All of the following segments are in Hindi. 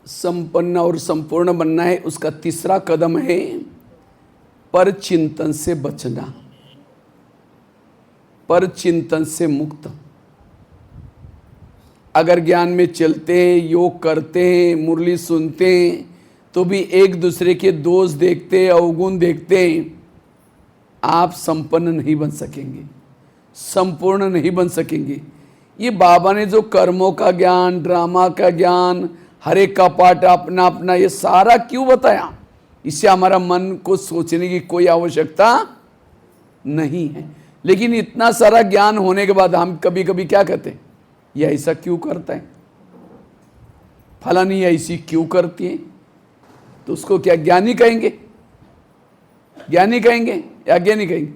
संपन्न और संपूर्ण बनना है, उसका तीसरा कदम है पर चिंतन से बचना, पर चिंतन से मुक्त। अगर ज्ञान में चलते हैं, योग करते हैं, मुरली सुनते हैं, तो भी एक दूसरे के दोष देखते, अवगुण देखते, आप संपन्न नहीं बन सकेंगे, संपूर्ण नहीं बन सकेंगे। ये बाबा ने जो कर्मों का ज्ञान, ड्रामा का ज्ञान, हर एक का पाठ अपना अपना, ये सारा क्यों बताया? इससे हमारा मन को सोचने की कोई आवश्यकता नहीं है। लेकिन इतना सारा ज्ञान होने के बाद हम कभी कभी क्या कहते हैं, ये ऐसा क्यों करता है, फलानी ऐसी क्यों करती है? तो उसको क्या ज्ञानी कहेंगे? ज्ञानी कहेंगे या अज्ञानी कहेंगे?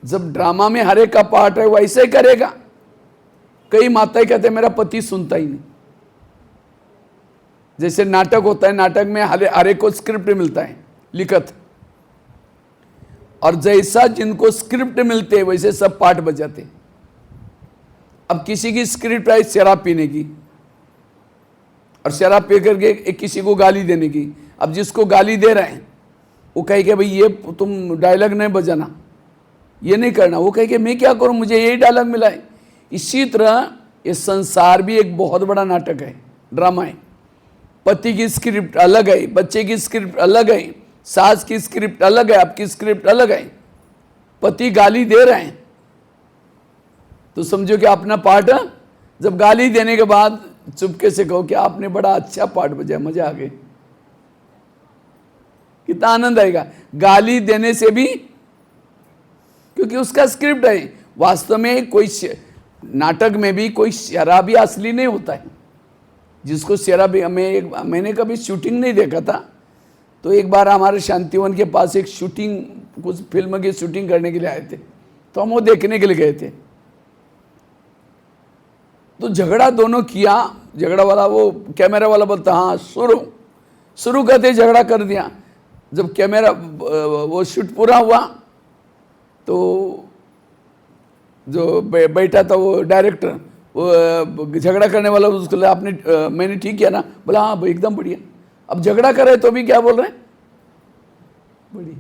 जब ड्रामा में हर एक का पार्ट है वो ऐसे ही करेगा। कई माताएं कहते हैं मेरा पति सुनता ही नहीं। जैसे नाटक होता है, नाटक में हर एक को स्क्रिप्ट मिलता है, लिखत, और जैसा जिनको स्क्रिप्ट मिलते हैं वैसे सब पार्ट बजाते। अब किसी की स्क्रिप्ट है शराब पीने की, और शराब पी करके किसी को गाली देने की। अब जिसको गाली दे रहे हैं वो कहेगा भाई ये तुम डायलॉग नहीं बजाना, ये नहीं करना। वो कहेगा मैं क्या करूं, मुझे यही डायलॉग मिला है। इसी तरह ये संसार भी एक बहुत बड़ा नाटक है, ड्रामा है। पति की स्क्रिप्ट अलग है, बच्चे की स्क्रिप्ट अलग है, सास की स्क्रिप्ट अलग है, आपकी स्क्रिप्ट अलग है। पति गाली दे रहे हैं तो समझो कि अपना पार्ट, जब गाली देने के बाद चुपके से कहो कि आपने बड़ा अच्छा पार्ट बजाया, मजा आ गई, कितना आनंद आएगा। गाली देने से भी, क्योंकि उसका स्क्रिप्ट है। वास्तव में कोई नाटक में भी कोई शराबी असली नहीं होता है। जिसको शराबी, मैंने कभी शूटिंग नहीं देखा था, तो एक बार हमारे शांतिवन के पास एक शूटिंग, कुछ फिल्म की शूटिंग करने के लिए आए थे, तो हम वो देखने के लिए गए थे। तो झगड़ा दोनों किया। झगड़ा वाला, वो कैमरा वाला बोलता हाँ शुरू करते झगड़ा कर दिया। जब कैमरा वो शूट पूरा हुआ तो जो बैठा था वो डायरेक्टर, वो झगड़ा करने वाला, उसको आपने मैंने ठीक किया ना? बोला हाँ भाई एकदम बढ़िया। अब झगड़ा कर रहे तो भी क्या बोल रहे हैं, बढ़िया।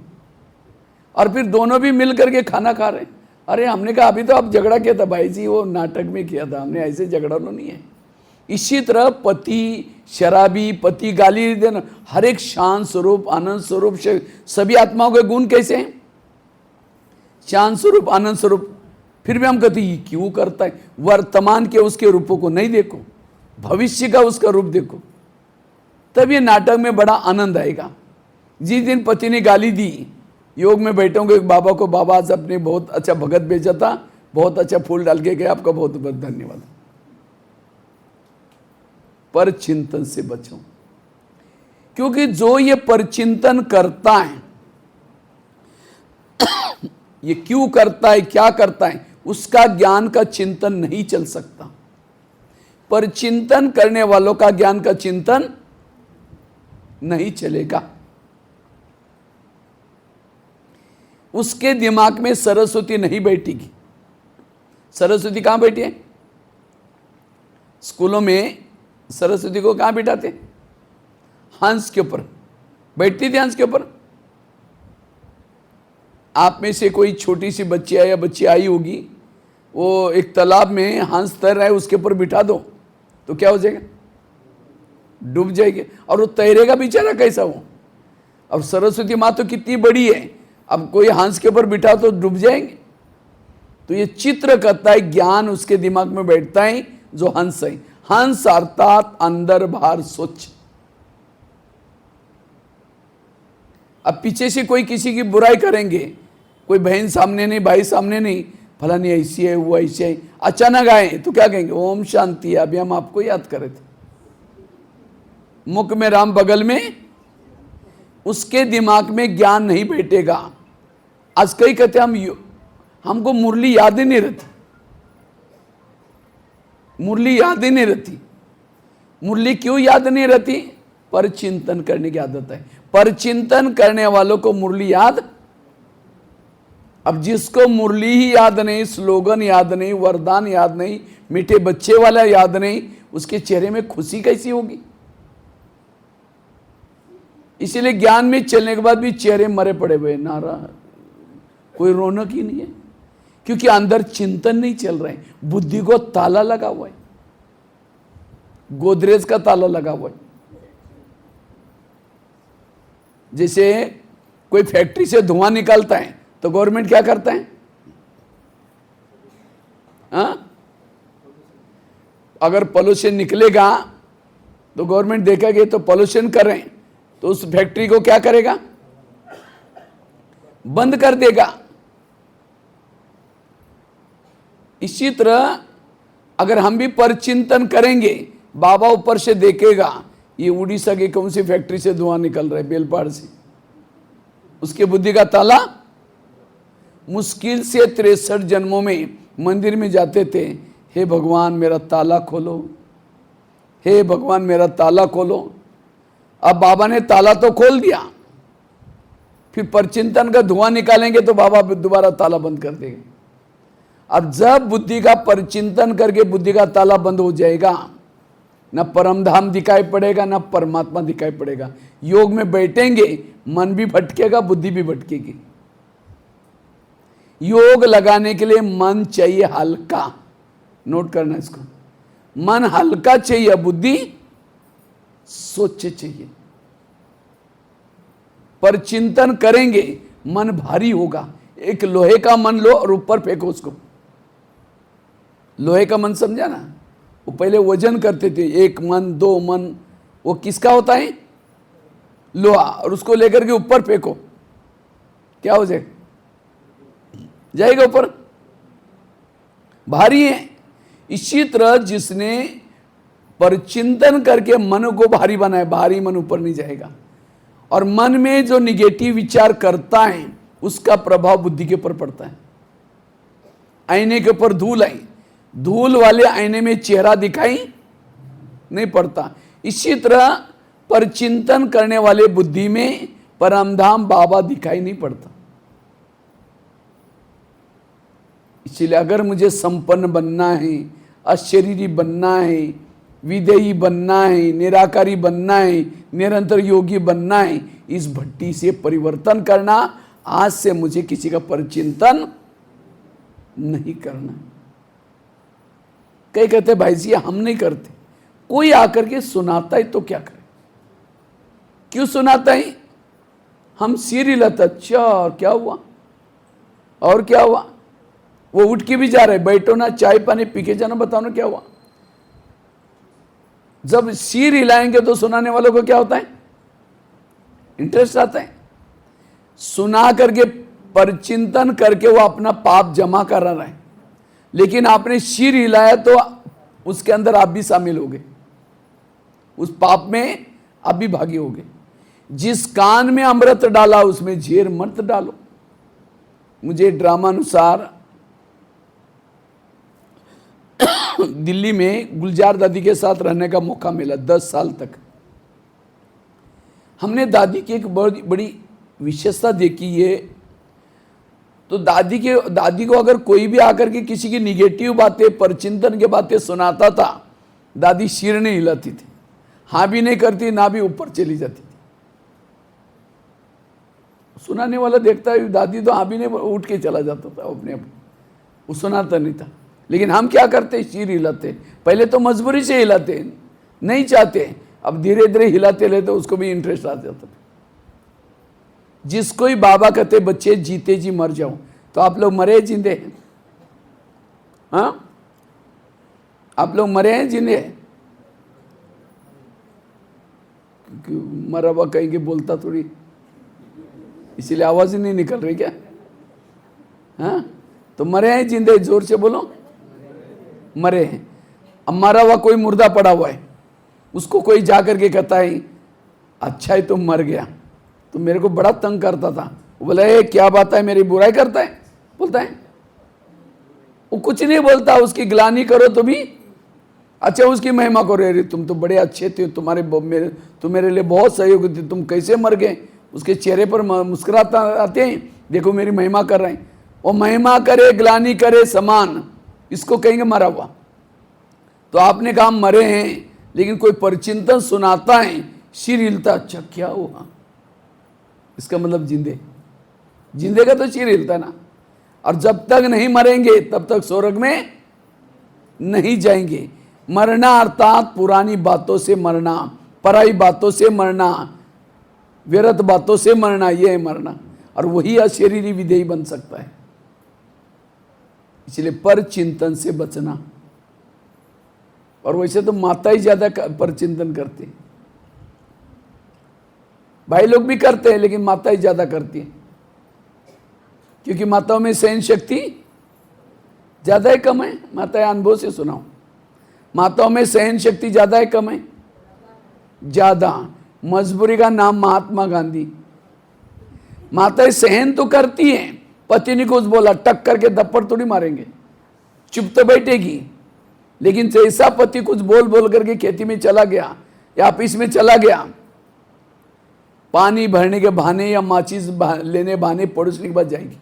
और फिर दोनों भी मिल करके खाना खा रहे हैं। अरे हमने कहा अभी तो आप झगड़ा किया था भाई जी, वो नाटक में किया था हमने, ऐसे झगड़ा नहीं है। इसी तरह पति शराबी, पति गाली देना, हर एक शांत स्वरूप, आनंद स्वरूप, सभी आत्माओं के गुण कैसे हैं? शांत स्वरूप, आनंद स्वरूप। फिर भी हम कहते हैं क्यों करता है? वर्तमान के उसके रूपों को नहीं देखो, भविष्य का उसका रूप देखो, तब ये नाटक में बड़ा आनंद आएगा। जिस दिन पति ने गाली दी, योग में बैठोगे एक बाबा को, बाबा आज अपने बहुत अच्छा भगत भेजा था, बहुत अच्छा फूल डाल के गए, आपका बहुत बहुत धन्यवाद। पर चिंतन से बचो, क्योंकि जो ये परचिंतन करता है, ये क्यों करता है, क्या करता है, उसका ज्ञान का चिंतन नहीं चल सकता। पर चिंतन करने वालों का ज्ञान का चिंतन नहीं चलेगा। उसके दिमाग में सरस्वती नहीं बैठेगी। सरस्वती कहां बैठी है? स्कूलों में सरस्वती को कहां बिठाते? हंस के ऊपर बैठती थी, हंस के ऊपर। आप में से कोई छोटी सी बच्ची या बच्ची आई होगी, वो एक तालाब में हंस तैर रहा है, उसके ऊपर बिठा दो तो क्या हो जाएगा? डूब जाएगी। और वो तैरेगा बेचारा कैसा वो? अब सरस्वती माँ तो कितनी बड़ी है, अब कोई हंस के ऊपर बिठा तो डूब जाएंगे। तो ये चित्र करता है, ज्ञान उसके दिमाग में बैठता है जो हंस है। हंस अर्थात अंदर बाहर स्वच्छ। अब पीछे से कोई किसी की बुराई करेंगे, कोई बहन सामने नहीं, भाई सामने नहीं, फलानी ऐसी है, वो ऐसी है, अचानक आए तो क्या कहेंगे? ओम शांति। अभी हम आपको याद करे थे, मुख में राम बगल में, उसके दिमाग में ज्ञान नहीं बैठेगा। आज कई कहते हमको मुरली याद ही नहीं रहती, मुरली याद ही नहीं रहती। मुरली क्यों याद नहीं रहती? पर चिंतन करने की आदत है। पर चिंतन करने वालों को मुरली याद। अब जिसको मुरली ही याद नहीं, स्लोगन याद नहीं, वरदान याद नहीं, मीठे बच्चे वाला याद नहीं, उसके चेहरे में खुशी कैसी होगी? इसीलिए ज्ञान में चलने के बाद भी चेहरे मरे पड़े हुए, नारा, कोई रौनक ही नहीं है, क्योंकि अंदर चिंतन नहीं चल रहे हैं। बुद्धि को ताला लगा हुआ है, गोदरेज का ताला लगा हुआ है। जैसे कोई फैक्ट्री से धुआं निकालता है तो गवर्नमेंट क्या करता है? हाँ, अगर पोल्यूशन निकलेगा तो गवर्नमेंट देखेगा तो पोल्यूशन कर रहे हैं, तो उस फैक्ट्री को क्या करेगा? बंद कर देगा। इसी तरह अगर हम भी परचिंतन करेंगे, बाबा ऊपर से देखेगा ये उड़ीसा की कौन सी फैक्ट्री से धुआं निकल रहा है, बेलपाड़ से, उसके बुद्धि का ताला। मुश्किल से 63 जन्मों में मंदिर में जाते थे, हे भगवान मेरा ताला खोलो, हे भगवान मेरा ताला खोलो। अब बाबा ने ताला तो खोल दिया, फिर परचिंतन का धुआं निकालेंगे तो बाबा दोबारा ताला बंद कर देंगे। अब जब बुद्धि का परचिंतन करके बुद्धि का ताला बंद हो जाएगा, न परमधाम दिखाई पड़ेगा, न परमात्मा दिखाई पड़ेगा। योग में बैठेंगे, मन भी भटकेगा, बुद्धि भी भटकेगी। योग लगाने के लिए मन चाहिए हल्का, नोट करना इसको, मन हल्का चाहिए, बुद्धि सोच चाहिए। पर चिंतन करेंगे मन भारी होगा। एक लोहे का मन लो और ऊपर फेंको उसको। लोहे का मन समझा ना, वो पहले वजन करते थे, 1 मन 2 मन, वो किसका होता है? लोहा। और उसको लेकर के ऊपर फेंको, क्या हो जाएगा ऊपर, भारी है। इसी तरह जिसने परचिंतन करके मन को भारी बनाए, भारी मन ऊपर नहीं जाएगा। और मन में जो निगेटिव विचार करता है उसका प्रभाव बुद्धि के ऊपर पड़ता है। आईने के ऊपर धूल आई, धूल वाले आईने में चेहरा दिखाई नहीं पड़ता। इसी तरह परचिंतन करने वाले बुद्धि में परमधाम बाबा दिखाई नहीं पड़ता। इसलिए अगर मुझे संपन्न बनना है, अशरीरी बनना है, विदेही बनना है, निराकारी बनना है, निरंतर योगी बनना है, इस भट्टी से परिवर्तन करना। आज से मुझे किसी का परचिंतन नहीं करना। कई कहते भाई जी हम नहीं करते, कोई आकर के सुनाता है तो क्या करें? क्यों सुनाता है? हम सिर हिलाते, अच्छा और क्या हुआ, और क्या हुआ? वो उठ के भी जा रहे, बैठो ना, चाय पानी पी के जाना, बताओ ना क्या हुआ। जब सिर हिलाएंगे तो सुनाने वालों को क्या होता है? इंटरेस्ट आता है। सुना करके परचिंतन करके वो अपना पाप जमा कर रहा है, लेकिन आपने सिर हिलाया तो उसके अंदर आप भी शामिल हो गए, उस पाप में आप भी भागी हो गए। जिस कान में अमृत डाला उसमें झेर मत डालो। मुझे ड्रामा अनुसार दिल्ली में गुलजार दादी के साथ रहने का मौका मिला 10 साल तक। हमने दादी की एक बड़ी विशेषता देखी है। तो दादी को अगर कोई भी आकर के किसी की निगेटिव बातें, परचिंतन की बातें सुनाता था, दादी सिर नहीं हिलाती थी, हाँ भी नहीं करती, ना भी ऊपर चली जाती थी। सुनाने वाला देखता है, दादी तो हाँ भी नहीं, उठ के चला जाता था अपने आप, वो सुनाता नहीं था। लेकिन हम क्या करते? सिर हिलाते। पहले तो मजबूरी से हिलाते, नहीं चाहते, अब धीरे धीरे हिलाते रहते, उसको भी इंटरेस्ट आ जाता था। जिसको ही बाबा कहते बच्चे जीते जी मर जाओ, तो आप लोग मरे जिंदे हैं? हाँ, आप लोग मरे हैं जिंदे? मरा हुआ कहेंगे, बोलता थोड़ी, इसीलिए आवाज ही नहीं निकल रही क्या? हाँ, तो मरे हैं जिंदे? जोर से बोलो, मरे हैं। अब मरा हुआ कोई मुर्दा पड़ा हुआ है, उसको कोई जाकर के कहता है अच्छा है तुम मर गया, तो मेरे को बड़ा तंग करता था। वो बोला ये क्या बात है, मेरी बुराई करता है? बोलता है वो कुछ नहीं बोलता, उसकी ग्लानि करो तो भी अच्छा, उसकी महिमा करो, अरे तुम तो बड़े अच्छे थे, तुम मेरे लिए बहुत सहयोग थे, तुम कैसे मर गए? उसके चेहरे पर मुस्कुराता आते हैं, देखो मेरी महिमा कर रहे हैं। वो महिमा करे, ग्लानि करे, समान, इसको कहेंगे मरा हुआ। तो आपने कहा मरे हैं, लेकिन कोई परिचिंतन सुनाता है, सिर हिलता, अच्छा क्या हुआ, इसका मतलब जिंदे, जिंदे का तो सिर हिलता ना। और जब तक नहीं मरेंगे तब तक स्वर्ग में नहीं जाएंगे। मरना अर्थात पुरानी बातों से मरना, पराई बातों से मरना, व्यर्थ बातों से मरना, यह है मरना। और वही अशरीरी विधेयी बन सकता है। इसलिए पर चिंतन से बचना। और वैसे तो माता ही ज्यादा पर चिंतन करती है, भाई लोग भी करते हैं, लेकिन माता ही ज्यादा करती है, क्योंकि माताओं में सहन शक्ति ज्यादा है कम है। माताएं अनुभव से सुनाओ, माताओं में सहन शक्ति ज्यादा है कम है? ज्यादा। मजबूरी का नाम महात्मा गांधी। माताएं सहन तो करती हैं, पति ने कुछ बोला टक करके दप्पड़ थोड़ी मारेंगे, चुप तो बैठेगी। लेकिन जैसा पति कुछ बोल बोल करके खेती में चला गया या ऑफिस में चला गया, पानी भरने के बहाने या माचिस लेने बहाने पड़ोसनी के पास जाएगी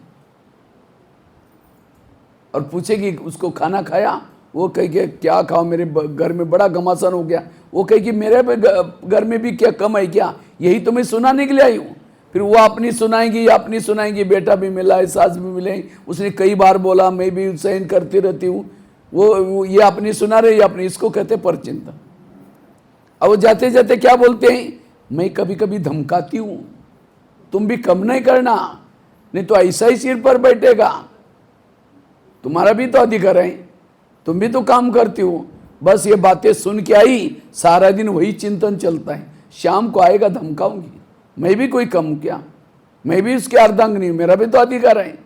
और पूछेगी उसको खाना खाया? वो कहेगी क्या खाओ, मेरे घर में बड़ा घमासान हो गया। वो कहेगी मेरे घर में भी क्या कम है क्या, यही तो मैं सुनाने के लिए आई हूँ। फिर वो अपनी सुनाएंगी, बेटा भी मिला है, सास भी मिले, उसने कई बार बोला, मैं भी सहन करती रहती हूँ। वो ये अपनी सुना रहे, ये अपनी, इसको कहते परचिंतन। अब वो जाते जाते क्या बोलते हैं, मैं कभी कभी धमकाती हूँ, तुम भी कम नहीं करना, नहीं तो ऐसा ही सिर पर बैठेगा, तुम्हारा भी तो अधिकार है, तुम भी तो काम करती हो। बस ये बातें सुन के आई, सारा दिन वही चिंतन चलता है। शाम को आएगा धमकाऊंगी, मैं भी कोई कम क्या, मैं भी उसके अर्धांगिनी हूं, मेरा भी तो अधिकार है।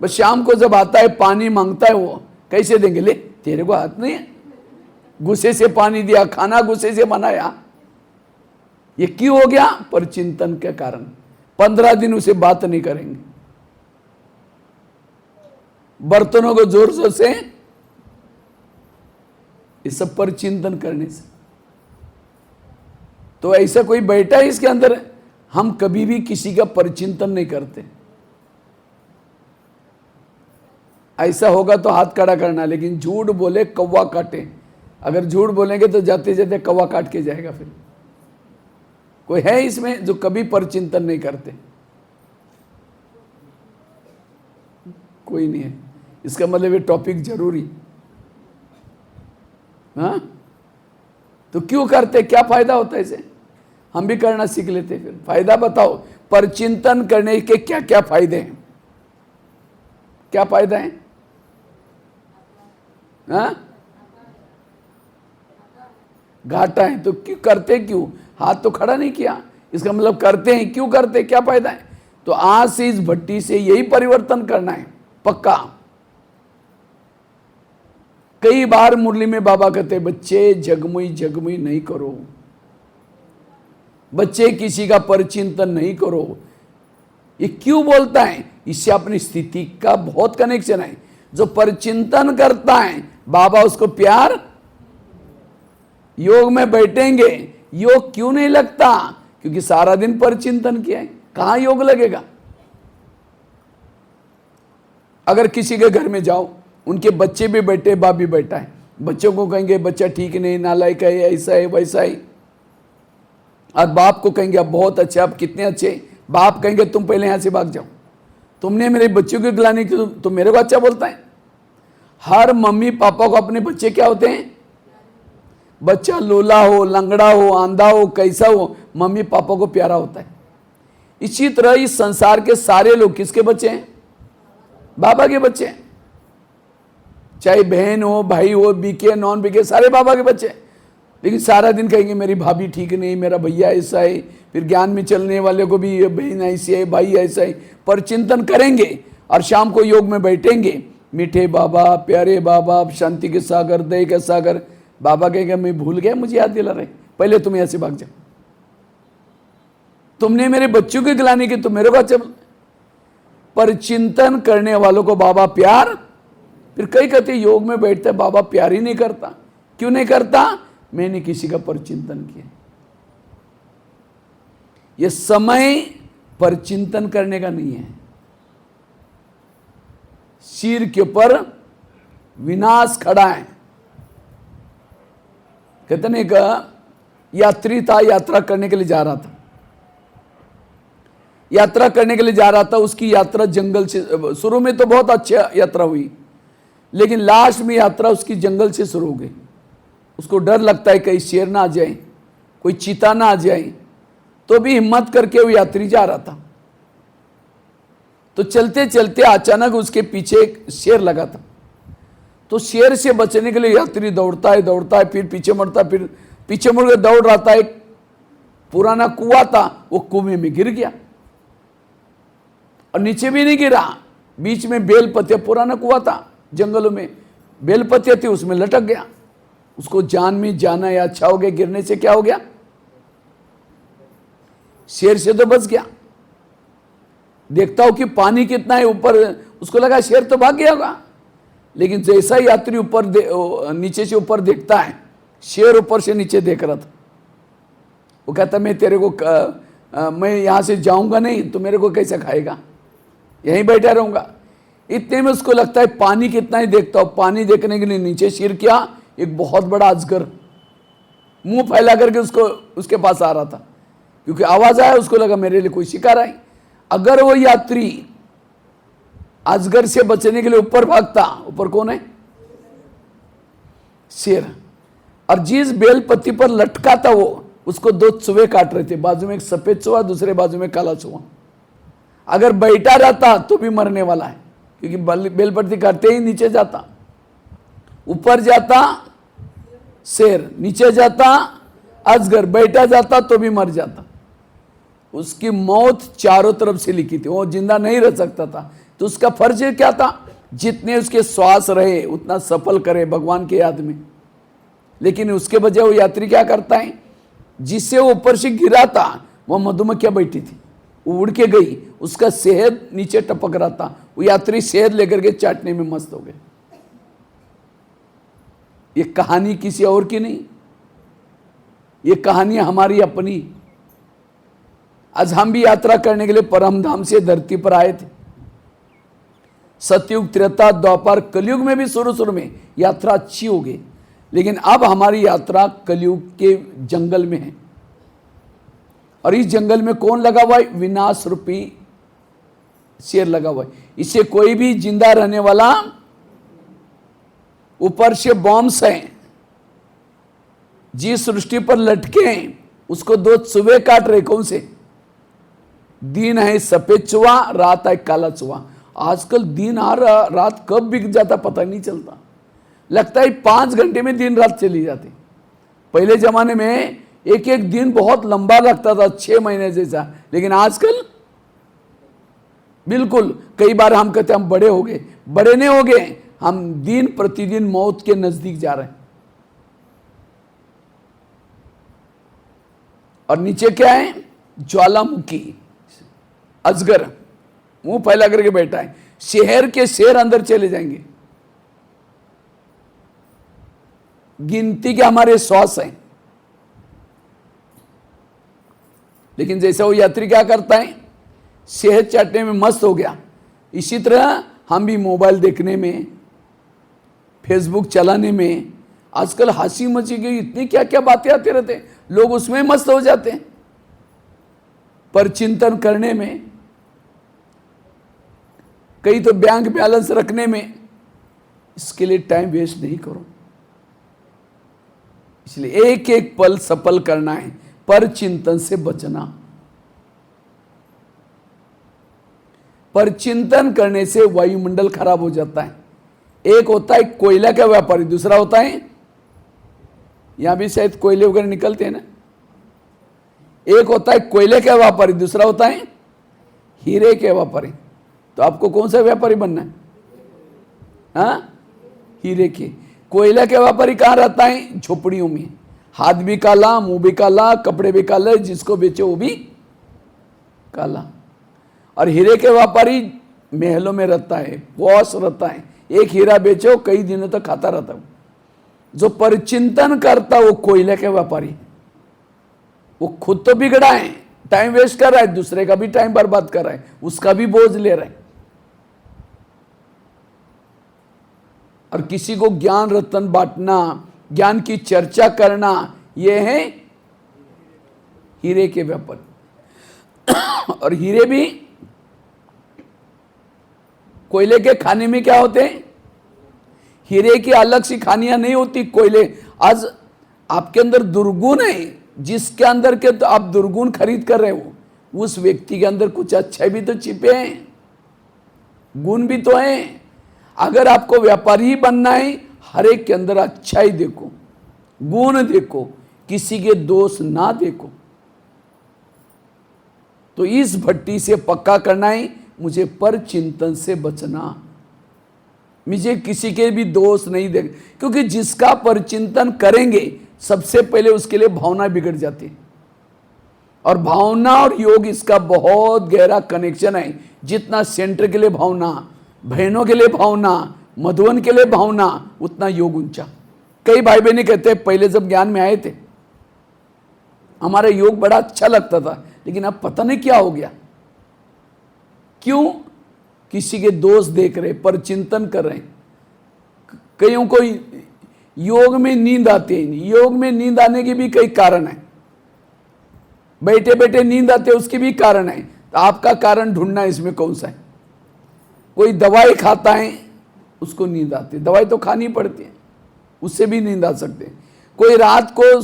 बस शाम को जब आता है पानी मांगता है, वो कैसे देंगे, ले तेरे को हाथ नहीं है, गुस्से से पानी दिया, खाना गुस्से से बनाया। ये क्यों हो गया? पर चिंतन के कारण। 15 दिन उसे बात नहीं करेंगे, बर्तनों को जोर जोर से, इस सब पर चिंतन करने से। तो ऐसा कोई बैठा है इसके अंदर, हम कभी भी किसी का परिचिंतन नहीं करते। ऐसा होगा तो हाथ खड़ा करना, लेकिन झूठ बोले कौवा काटे। अगर झूठ बोलेंगे तो जाते जाते कौवा काट के जाएगा। फिर कोई है इसमें जो कभी परिचिंतन नहीं करते? कोई नहीं है। इसका मतलब ये टॉपिक जरूरी, हाँ? तो क्यों करते, क्या फायदा होता है इसे? हम भी करना सीख लेते। फिर फायदा बताओ, परचिंतन करने के क्या क्या फायदे हैं? क्या फायदा है? हाँ? घाटा है तो क्यों करते? क्यों हाथ तो खड़ा नहीं किया, इसका मतलब करते हैं। क्यों करते, क्या फायदा है? तो आज से इस भट्टी से यही परिवर्तन करना है, पक्का। कई बार मुरली में बाबा कहते, बच्चे जगमुई जगमुई नहीं करो, बच्चे किसी का परिचिंतन नहीं करो। ये क्यों बोलता है? इससे अपनी स्थिति का बहुत कनेक्शन है। जो परिचिंतन करता है, बाबा उसको प्यार, योग में बैठेंगे, योग क्यों नहीं लगता? क्योंकि सारा दिन परिचिंतन किया है, कहां योग लगेगा? अगर किसी के घर में जाओ, उनके बच्चे भी बैठे, बाप भी बैठा है, बच्चों को कहेंगे बच्चा ठीक नहीं, नालायक है, ऐसा है वैसा है, और बाप को कहेंगे आप बहुत अच्छे, आप कितने अच्छे। बाप कहेंगे तुम पहले यहां से भाग जाओ, तुमने मेरे बच्चों की गिलानी की, तुम मेरे को अच्छा बोलता है। हर मम्मी पापा को अपने बच्चे क्या होते हैं? बच्चा लोला हो, लंगड़ा हो, आंधा हो, कैसा हो, मम्मी पापा को प्यारा होता है। इसी तरह इस संसार के सारे लोग किसके बच्चे हैं? बाबा के बच्चे हैं। चाहे बहन हो, भाई हो, बीके नॉन बीके, सारे बाबा के बच्चे। लेकिन सारा दिन कहेंगे मेरी भाभी ठीक नहीं, मेरा भैया ऐसा है। फिर ज्ञान में चलने वाले को भी बहन ऐसी है, भाई ऐसा है। पर चिंतन करेंगे और शाम को योग में बैठेंगे, मीठे बाबा, प्यारे बाबा, शांति के सागर, दया के सागर। बाबा कहेगा मैं भूल गया, मुझे याद दिला रहे, पहले तुम ऐसे भाग जाओ, तुमने मेरे बच्चों की गिलानी की, तुम मेरे को अच्छा। पर चिंतन करने वालों को बाबा प्यार। फिर कई कहते योग में बैठते बाबा प्यार ही नहीं करता। क्यों नहीं करता? मैंने किसी का परचिंतन किया। यह समय परचिंतन करने का नहीं है। सिर के ऊपर विनाश खड़ा है, कहते ना, एक यात्री था, यात्रा करने के लिए जा रहा था। यात्रा करने के लिए जा रहा था, उसकी यात्रा जंगल से, शुरू में तो बहुत अच्छा यात्रा हुई, लेकिन लास्ट में यात्रा उसकी जंगल से शुरू हो गई। उसको डर लगता है कहीं शेर ना आ जाए, कोई चीता ना आ जाए, तो भी हिम्मत करके वो यात्री जा रहा था। तो चलते चलते अचानक उसके पीछे एक शेर लगा था। तो शेर से बचने के लिए यात्री दौड़ता है, फिर पीछे मुड़ता है, फिर पीछे मुड़ के दौड़ रहा था। एक पुराना कुआं था, वो कुएं में गिर गया, और नीचे भी नहीं गिरा, बीच में बेल पत्ते, पुराना कुआं था, जंगलों में बेल पत्ते थे, उसमें लटक गया। उसको जान में जाना या अच्छा हो गया, गिरने से क्या हो गया, शेर से तो बच गया। देखता हो कि पानी कितना है ऊपर, उसको लगा शेर तो भाग गया होगा, लेकिन जैसा यात्री ऊपर नीचे से ऊपर देखता है, शेर ऊपर से नीचे देख रहा था। वो कहता मैं तेरे को मैं यहां से जाऊंगा नहीं तो मेरे को कैसे खाएगा, यहीं बैठा रहूंगा। इतने में उसको लगता है पानी कितना ही देखता हो, पानी देखने के लिए नीचे शेर क्या, एक बहुत बड़ा अजगर मुंह फैला करके उसके पास आ रहा था। क्योंकि आवाज आया, उसको लगा मेरे लिए कोई शिकार आई। अगर वो यात्री अजगर से बचने के लिए ऊपर भागता, ऊपर कौन है, शेर, और जिस बेल पत्ती पर लटका था वो, उसको दो चूहे काट रहे थे, बाजू में एक सफेद चूहा, दूसरे बाजू में काला चूहा। अगर बैठा रहता तो भी मरने वाला है, क्योंकि बेल पत्ती काटते ही नीचे जाता, ऊपर जाता शेर, नीचे जाता अजगर, बैठा जाता तो भी मर जाता। उसकी मौत चारों तरफ से लिखी थी, वो जिंदा नहीं रह सकता था। तो उसका फर्ज क्या था, जितने उसके श्वास रहे उतना सफल करे भगवान के याद में। लेकिन उसके बजाय वो यात्री क्या करता है, जिससे वो ऊपर से गिरा था, वो मधुमक्खियां बैठी थी, वो उड़ के गई, उसका शहद नीचे टपक रहा था, वो यात्री शहद लेकर के चाटने में मस्त हो गए। ये कहानी किसी और की नहीं, ये कहानी हमारी अपनी। आज हम भी यात्रा करने के लिए परमधाम से धरती पर आए थे। सतयुग, त्रेता, द्वापर, कलयुग में भी शुरू में यात्रा अच्छी हो गई, लेकिन अब हमारी यात्रा कलयुग के जंगल में है। और इस जंगल में कौन लगा हुआ है, विनाश रूपी शेर लगा हुआ है। इससे कोई भी जिंदा रहने वाला, ऊपर से बॉम्ब्स हैं, जिस सृष्टि पर लटके हैं उसको दो चूहे काट रहे। कौन से, दिन है सफेद चूहा, रात है काला चूहा। आजकल दिन आ रहा, रात कब बीत जाता पता नहीं चलता, लगता है 5 घंटे में दिन रात चली जाती। पहले जमाने में एक एक दिन बहुत लंबा लगता था, 6 महीने जैसा, लेकिन आजकल बिल्कुल, कई बार हम कहते हम बड़े हो गए, बड़े नहीं हो गए, हम दिन प्रतिदिन मौत के नजदीक जा रहे हैं। और नीचे क्या है, ज्वालामुखी, अजगर मुंह फैला करके बैठा है। शहर के शेर अंदर चले जाएंगे, गिनती के हमारे श्वास हैं। लेकिन जैसे वो यात्री क्या करता है, शहद चाटने में मस्त हो गया, इसी तरह हम भी मोबाइल देखने में, फेसबुक चलाने में, आजकल हंसी मची गई, इतनी क्या क्या बातें आते रहते हैं, लोग उसमें मस्त हो जाते हैं। पर चिंतन करने में, कई तो बैंक बैलेंस रखने में, इसके लिए टाइम वेस्ट नहीं करो। इसलिए एक एक पल सफल करना है, पर चिंतन से बचना। पर चिंतन करने से वायुमंडल खराब हो जाता है। एक होता है कोयला का व्यापारी, दूसरा होता है, यहां भी शायद कोयले वगैरह निकलते हैं ना, एक होता है कोयले का व्यापारी, दूसरा होता है हीरे के व्यापारी। तो आपको कौन सा व्यापारी बनना है, हाँ, हीरे के। कोयला के व्यापारी कहाँ रहता है, झोपड़ियों में, हाथ भी काला, मुंह भी काला, कपड़े भी काले, जिसको बेचे वो भी काला। और हीरे के व्यापारी महलों में रहता है, पॉश रहता है, एक हीरा बेचो कई दिनों तक खाता रहता है। जो परिचिंतन करता वो कोयले के व्यापारी, वो खुद तो बिगड़ा है, टाइम वेस्ट कर रहा है, दूसरे का भी टाइम बर्बाद कर रहा है, उसका भी बोझ ले रहा है। और किसी को ज्ञान रत्न बांटना, ज्ञान की चर्चा करना, ये है हीरे के वेपन। और हीरे भी कोयले के खाने में क्या होते हैं? हीरे की अलग सी खानियां नहीं होती। कोयले, आज आपके अंदर दुर्गुण है, जिसके अंदर के तो आप दुर्गुण खरीद कर रहे हो, उस व्यक्ति के अंदर कुछ अच्छे भी तो छिपे हैं, गुण भी तो हैं। अगर आपको व्यापारी बनना है, हर एक के अंदर अच्छाई देखो, गुण देखो, किसी के दोष ना देखो। तो इस भट्टी से पक्का करना है, मुझे पर चिंतन से बचना, मुझे किसी के भी दोष नहीं देख, क्योंकि जिसका परचिंतन करेंगे सबसे पहले उसके लिए भावना बिगड़ जाती है। और भावना और योग, इसका बहुत गहरा कनेक्शन है। जितना सेंटर के लिए भावना, बहनों के लिए भावना, मधुवन के लिए भावना, उतना योग ऊंचा। कई भाई बहनी कहते हैं पहले जब ज्ञान में आए थे हमारा योग बड़ा अच्छा लगता था, लेकिन अब पता नहीं क्या हो गया। क्यों? किसी के दोष देख रहे, पर चिंतन कर रहे। कईयों को योग में नींद आती है। योग में नींद आने के भी कई कारण है, बैठे बैठे नींद आते उसके भी कारण है। तो आपका कारण ढूंढना इसमें कौन सा है। कोई दवाई खाता है उसको नींद आती है, दवाई तो खानी पड़ती है, उससे भी नींद आ सकते हैं। कोई रात को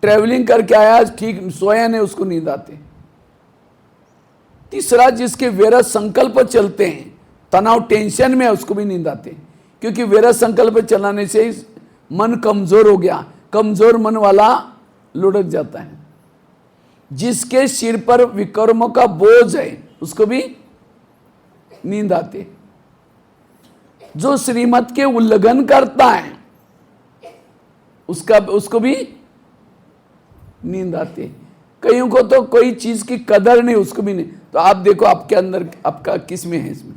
ट्रेवलिंग करके आया, ठीक सोया नहीं, उसको नींद आती है। तीसरा, जिसके विरह संकल्प चलते हैं, तनाव टेंशन में, उसको भी नींद आती है, क्योंकि विरह संकल्प चलाने से मन कमजोर हो गया। कमजोर मन वाला लुढ़क जाता है। जिसके सिर पर विकर्मों का बोझ है उसको भी नींद आती है। जो श्रीमत के उल्लंघन करता है उसको भी नींद आती है। कईयों को तो कोई चीज की कदर नहीं, उसको भी नहीं। तो आप देखो आपके अंदर आपका किस में है इसमें।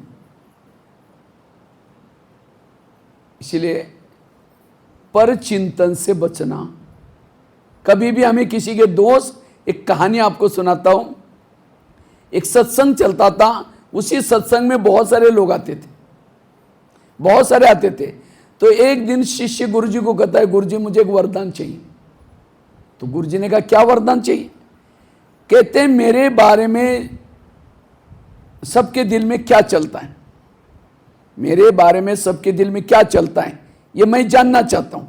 इसलिए पर चिंतन से बचना। कभी भी हमें किसी के दोष, एक कहानी आपको सुनाता हूं। एक सत्संग चलता था, उसी सत्संग में बहुत सारे लोग आते थे, बहुत सारे आते थे। तो एक दिन शिष्य गुरुजी को कहता है, गुरुजी मुझे एक वरदान चाहिए। तो गुरुजी ने कहा क्या वरदान चाहिए? कहते हैं मेरे बारे में सबके दिल में क्या चलता है, मेरे बारे में सबके दिल में क्या चलता है ये मैं जानना चाहता हूं।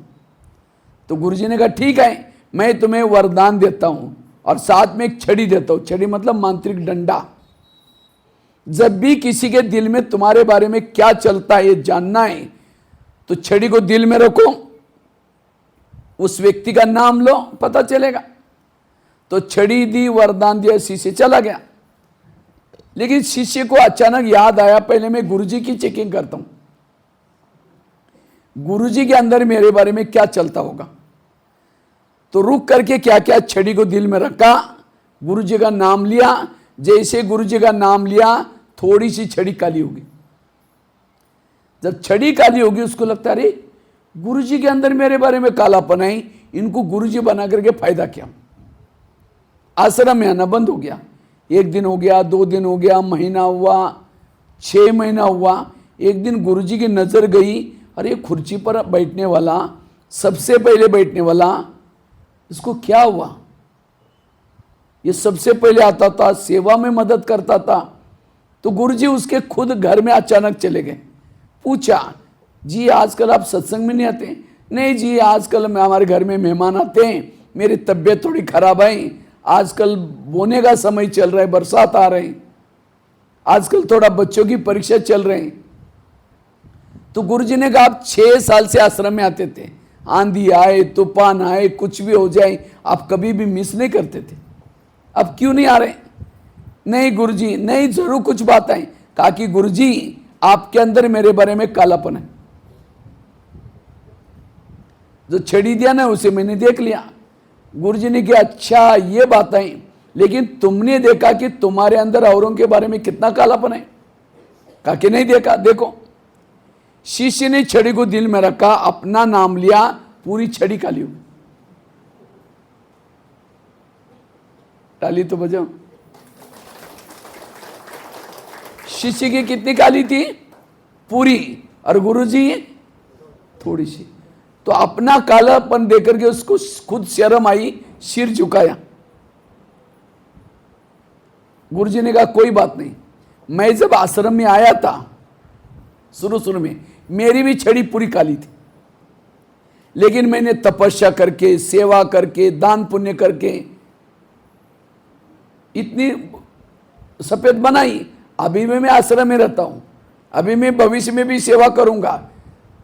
तो गुरुजी ने कहा ठीक है, मैं तुम्हें वरदान देता हूं और साथ में एक छड़ी देता हूं। छड़ी मतलब मांत्रिक डंडा। जब भी किसी के दिल में तुम्हारे बारे में क्या चलता है ये जानना है, तो छड़ी को दिल में रखो, उस व्यक्ति का नाम लो, पता चलेगा। तो छड़ी दी, वरदान दिया, शिष्य चला गया। लेकिन शिष्य को अचानक याद आया, पहले मैं गुरुजी की चेकिंग करता हूं, गुरुजी के अंदर मेरे बारे में क्या चलता होगा। तो रुक करके क्या क्या छड़ी को दिल में रखा, गुरुजी का नाम लिया। जैसे गुरुजी का नाम लिया, थोड़ी सी छड़ी काली होगी। जब छड़ी काली होगी, उसको लगता अरे गुरुजी के अंदर मेरे बारे में कालापन है, इनको गुरुजी बना करके फायदा क्या। आश्रम में आना बंद हो गया। 1 दिन हो गया, 2 दिन हो गया, महीना हुआ, 6 महीना हुआ। एक दिन गुरुजी की नजर गई, अरे कुर्सी पर बैठने वाला, सबसे पहले बैठने वाला, इसको क्या हुआ। ये सबसे पहले आता था, सेवा में मदद करता था। तो गुरुजी उसके खुद घर में अचानक चले गए। पूछा जी आजकल आप सत्संग में नहीं आते? नहीं जी, आजकल मैं हमारे घर में मेहमान आते हैं, मेरी तबीयत थोड़ी खराब है, आजकल बोने का समय चल रहा है, बरसात आ रहे हैं, आजकल थोड़ा बच्चों की परीक्षा चल रहे हैं। तो गुरुजी ने कहा आप 6 साल से आश्रम में आते थे, आंधी आए, तूफान आए, कुछ भी हो जाए, आप कभी भी मिस नहीं करते थे, अब क्यों नहीं आ रहे? नहीं गुरुजी, नहीं, जरूर कुछ बात है। कहा कि गुरुजी आपके अंदर मेरे बारे में कालापन है। जो छड़ी दिया ना उसे मैंने देख लिया। गुरुजी ने कहा अच्छा ये बात है, लेकिन तुमने देखा कि तुम्हारे अंदर औरों के बारे में कितना कालापन है? कहा कि नहीं देखा। देखो, शिष्य ने छड़ी को दिल में रखा, अपना नाम लिया, पूरी छड़ी काली हो गई। ताली तो बजाओ। शिष्य की कितनी काली थी? पूरी। और गुरुजी थोड़ी सी। तो अपना कालापन देकर के उसको खुद शर्म आई, सिर झुकाया। गुरुजी ने कहा कोई बात नहीं, मैं जब आश्रम में आया था शुरू में मेरी भी छड़ी पूरी काली थी, लेकिन मैंने तपस्या करके, सेवा करके, दान पुण्य करके इतनी सफेद बनाई। अभी मैं आश्रम में रहता हूं, अभी मैं भविष्य में भी सेवा करूंगा।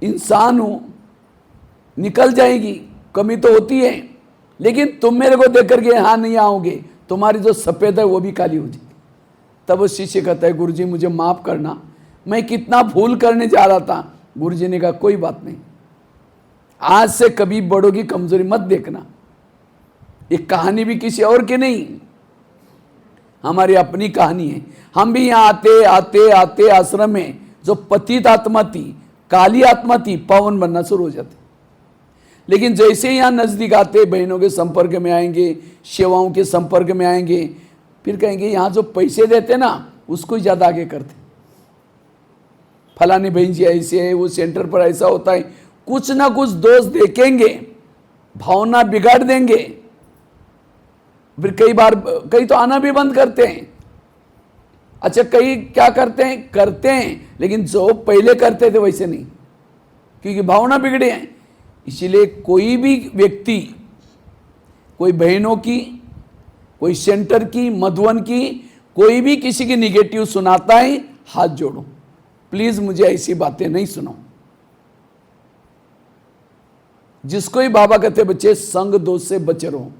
इंसान हूं, निकल जाएगी, कमी तो होती है, लेकिन तुम मेरे को देख करके यहां नहीं आओगे, तुम्हारी जो सफेद है वो भी काली हो जाएगी। तब वो शिष्य कहता है गुरुजी मुझे माफ करना, मैं कितना भूल करने जा रहा था। गुरुजी ने कहा कोई बात नहीं, आज से कभी बड़ों की कमजोरी मत देखना। ये कहानी भी किसी और की नहीं, हमारी अपनी कहानी है। हम भी यहाँ आते आते आते आश्रम में जो पतित आत्मा थी, काली आत्मा थी, पावन बनना शुरू हो जाती। लेकिन जैसे यहाँ नजदीक आते, बहनों के संपर्क में आएंगे, सेवाओं के संपर्क में आएंगे, फिर कहेंगे यहाँ जो पैसे देते ना उसको ज्यादा आगे करते। फलानी बहन जी ऐसे है, वो सेंटर पर ऐसा होता है, कुछ ना कुछ दोष देखेंगे, भावना बिगाड़ देंगे। फिर कई तो आना भी बंद करते हैं। अच्छा, कई क्या करते हैं, लेकिन जो पहले करते थे वैसे नहीं, क्योंकि भावना बिगड़े हैं। इसीलिए कोई भी व्यक्ति, कोई बहनों की, कोई सेंटर की, मधुवन की, कोई भी किसी की निगेटिव सुनाता है, हाथ जोड़ो, प्लीज मुझे ऐसी बातें नहीं सुनाओ। जिसको ही बाबा कहते बच्चे संग दोष से बचे रहो।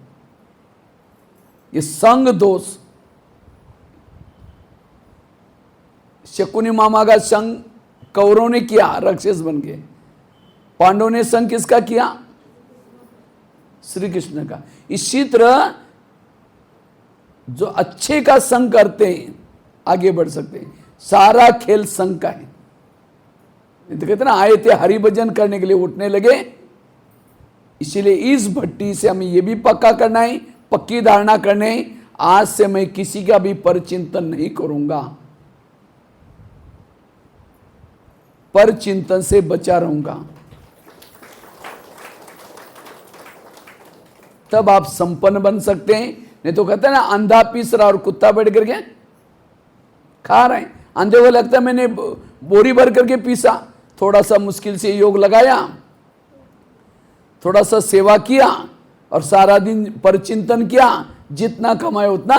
ये संग दोष, शकुनी मामा का संग कौरवों ने किया, राक्षस बन गए। पांडवों ने संग किसका किया? श्री कृष्ण का। इसी तरह जो अच्छे का संग करते हैं आगे बढ़ सकते हैं। सारा खेल संग का है। तो कहते ना, आए थे हरि भजन करने के लिए, उठने लगे। इसीलिए इस भट्टी से हमें यह भी पक्का करना है, पक्की धारणा करने, आज से मैं किसी का भी परचिंतन नहीं करूंगा, परचिंतन से बचा रहूंगा। तब आप संपन्न बन सकते हैं। नहीं तो कहते हैं ना, अंधा पीस रहा और कुत्ता बैठ करके खा रहे हैं। अंधे को लगता है मैंने बोरी भर करके पीसा, थोड़ा सा मुश्किल से योग लगाया, थोड़ा सा सेवा किया और सारा दिन परचिंतन किया, जितना कमाए उतना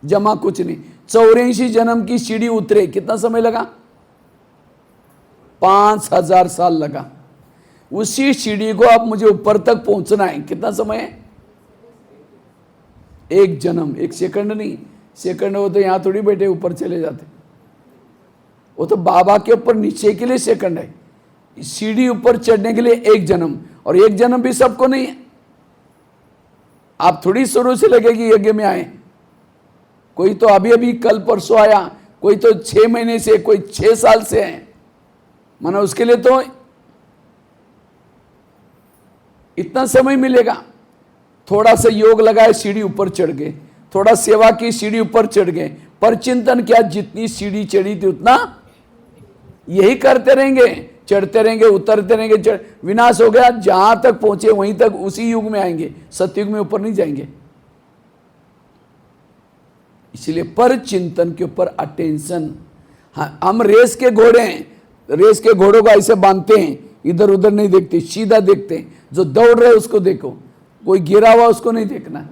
जमा कुछ नहीं। 84 जन्म की सीढ़ी उतरे, कितना समय लगा? 5000 साल लगा। उसी सीढ़ी को अब मुझे ऊपर तक पहुंचना है, कितना समय है? एक जन्म, एक सेकंड नहीं। सेकंड हो तो यहां थोड़ी बैठे ऊपर चले जाते, वो तो बाबा के ऊपर नीचे के लिए सेकंड है। सीढ़ी ऊपर चढ़ने के लिए एक जन्म, और एक जन्म भी सबको नहीं है। आप थोड़ी शुरू से लगेगी यज्ञ में आए, कोई तो अभी अभी कल परसों आया, कोई तो 6 महीने से, कोई 6 साल से है। माना उसके लिए तो इतना समय मिलेगा। थोड़ा सा योग लगाए, सीढ़ी ऊपर चढ़ गए, थोड़ा सेवा की, सीढ़ी ऊपर चढ़ गए। पर चिंतन क्या, जितनी सीढ़ी चढ़ी थी उतना यही करते रहेंगे, चढ़ते रहेंगे, उतरते रहेंगे। विनाश हो गया, जहां तक पहुंचे वहीं तक उसी युग में आएंगे, सतयुग में ऊपर नहीं जाएंगे। इसलिए पर चिंतन के ऊपर अटेंशन। हाँ, हम रेस के घोड़े हैं, रेस के घोड़ों को ऐसे बांधते हैं, इधर उधर नहीं देखते, सीधा देखते हैं। जो दौड़ रहे उसको देखो, कोई गिरा हुआ उसको नहीं देखना।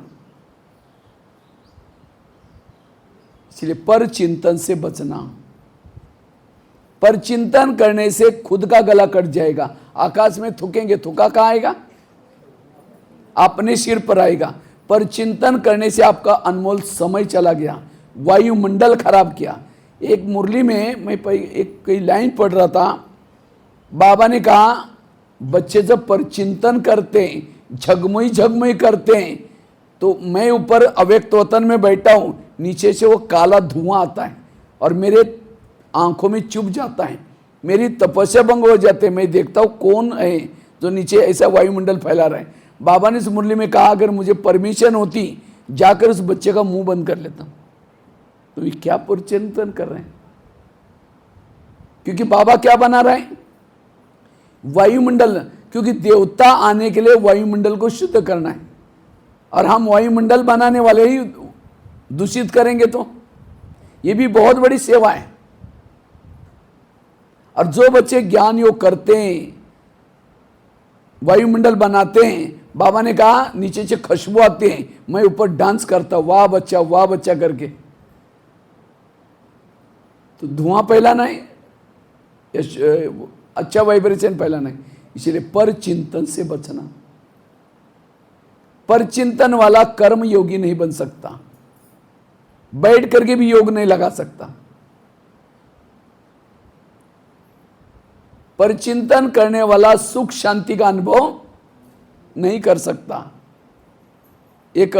इसलिए पर चिंतन से बचना। पर चिंतन करने से खुद का गला कट जाएगा। आकाश में थूकेंगे, थूका कहां आएगा? अपने सिर पर आएगा। पर चिंतन करने से आपका अनमोल समय चला गया, वायुमंडल खराब किया। एक मुरली में मैं एक कई लाइन पढ़ रहा था, बाबा ने कहा बच्चे जब परचिंतन करते हैं, झगमई झगमई करते हैं, तो मैं ऊपर अव्यक्त वतन में बैठा हूं, नीचे से वो काला धुआं आता है और मेरे आंखों में चुभ जाता है, मेरी तपस्या भंग हो जाते हैं। मैं देखता हूं कौन है जो नीचे ऐसा वायुमंडल फैला रहा है। बाबा ने इस मुरली में कहा, अगर मुझे परमिशन होती जाकर उस बच्चे का मुंह बंद कर लेता। तो ये क्या परचिंतन कर रहे हैं? क्योंकि बाबा क्या बना रहे हैं? वायुमंडल, क्योंकि देवता आने के लिए वायुमंडल को शुद्ध करना है, और हम वायुमंडल बनाने वाले ही दूषित करेंगे तो ये भी बहुत बड़ी सेवा है। और जो बच्चे ज्ञान योग करते हैं, वायुमंडल बनाते हैं, बाबा ने कहा नीचे से खुशबू आती है, मैं ऊपर डांस करता, वाह बच्चा करके, तो धुआं फैलाना है, अच्छा वाइब्रेशन फैलाना है। इसलिए पर चिंतन से बचना। पर चिंतन वाला कर्म योगी नहीं बन सकता, बैठ करके भी योग नहीं लगा सकता। पर चिंतन करने वाला सुख शांति का अनुभव नहीं कर सकता। एक